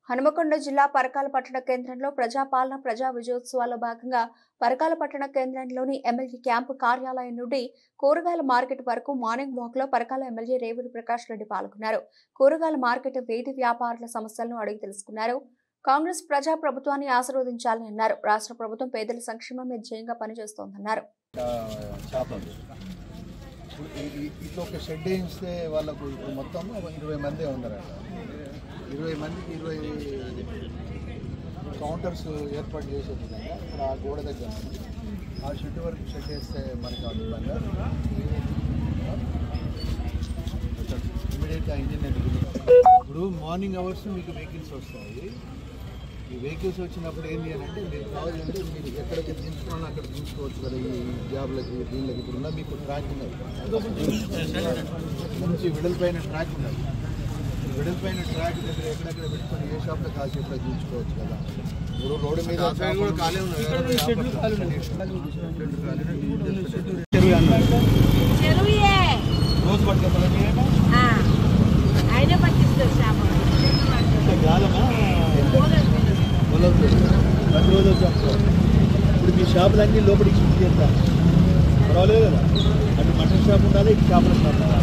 హనుమకొండ జిల్లా పరకాల పట్టణ కేంద్రంలో ప్రజాపాలన ప్రజా విజయోత్సవాల్లో భాగంగా పరకాల పట్టణ కేంద్రంలోని ఎమ్మెల్యే క్యాంపు కార్యాలయం నుండి కూరగాయల మార్కెట్ వరకు మార్నింగ్ వాక్ లో పరకాల ఎమ్మెల్యే రేవూరి ప్రకాష్ రెడ్డి పాల్గొన్నారు. కూరగాయల మార్కెట్ వీధి వ్యాపారుల సమస్యలను అడిగి తెలుసుకున్నారు. కాంగ్రెస్ ప్రజా ప్రభుత్వాన్ని ఆశీర్వదించాలని అన్నారు. రాష్ట్ర ప్రభుత్వం పేదల సంక్షేమమే ధ్యేయంగా పనిచేస్తోందన్నారు. ఇట్లా ఒక షెడ్ వేస్తే వాళ్ళకు మొత్తం 20 మంది ఉన్నారు. 20 మందికి 20 కౌంటర్స్ ఏర్పాటు చేసే విధంగా ఇక్కడ ఆ గోడ దగ్గర ఆ షెడ్ వరకు షెడ్ వేస్తే మనకి ఇబ్బంది. ఇమీడియట్గా ఇంజన్ ఇప్పుడు మార్నింగ్ అవర్స్ మీకు వెహికల్స్ వస్తాయి. ఈ వెహికల్స్ వచ్చినప్పుడు ఏంటి అని అంటే మీరు కావాలంటే మీరు ఎక్కడికి దించుకోవాలని అక్కడ దించుకోవచ్చు కదా. ఈ జాబ్లకి దీనికి ఇప్పుడు మీకు ట్రాక్ ఉన్నది, మంచి వెడల్పైన ట్రాక్ ఉన్నది. వెడల్పైన ట్రాక్ దగ్గర ఎక్కడెక్కడ పెట్టుకొని ఏ షాప్లో కాల్చి ఎక్కడ దించుకోవచ్చు కదా. ఇప్పుడు రోడ్డు మీద ఖాళీ ఉన్నది. ప్రతిరోజు వచ్చాం. ఇప్పుడు మీ షాపులన్నీ లోపలికి షిఫ్ట్ చేస్తాం, పర్వాలేదు కదా. అటు మటన్ షాప్ ఉండాలి, ఇటు షాపుల షాప్ ఉండాలి.